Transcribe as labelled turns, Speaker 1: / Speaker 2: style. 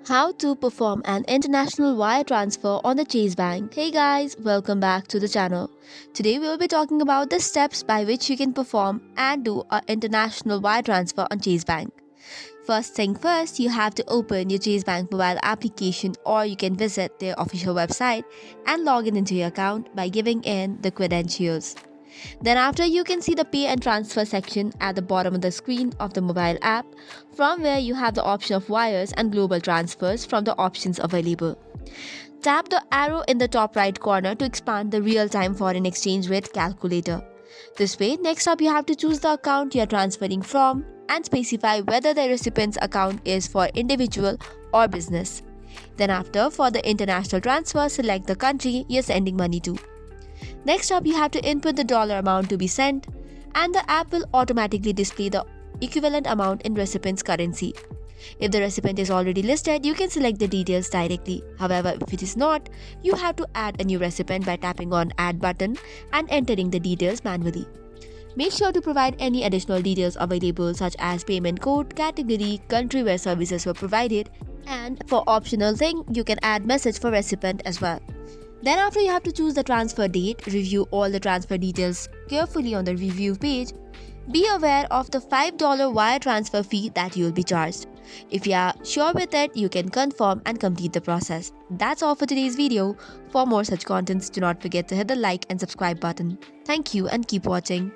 Speaker 1: How to perform an international wire transfer on the Chase Bank. Hey guys, welcome back to the channel. Today we will be talking about the steps by which you can perform and do an international wire transfer on Chase Bank. First thing first, you have to open your Chase Bank mobile application, or you can visit their official website and log in into your account by giving in the credentials. Then after, you can see the pay and transfer section at the bottom of the screen of the mobile app, from where you have the option of wires and global transfers from the options available. Tap the arrow in the top right corner to expand the real-time foreign exchange rate calculator. This way, next up you have to choose the account you are transferring from and specify whether the recipient's account is for individual or business. Then after, for the international transfer, select the country you're sending money to. Next up, you have to input the dollar amount to be sent, and the app will automatically display the equivalent amount in recipient's currency. If the recipient is already listed, you can select the details directly. However, if it is not, you have to add a new recipient by tapping on Add button and entering the details manually. Make sure to provide any additional details available, such as payment code, category, country where services were provided, and for optional thing, you can add message for recipient as well. Then after, you have to choose the transfer date, review all the transfer details carefully on the review page. Be aware of the $5 wire transfer fee that you will be charged. If you are sure with it, you can confirm and complete the process. That's all for today's video. For more such contents, do not forget to hit the like and subscribe button. Thank you and keep watching.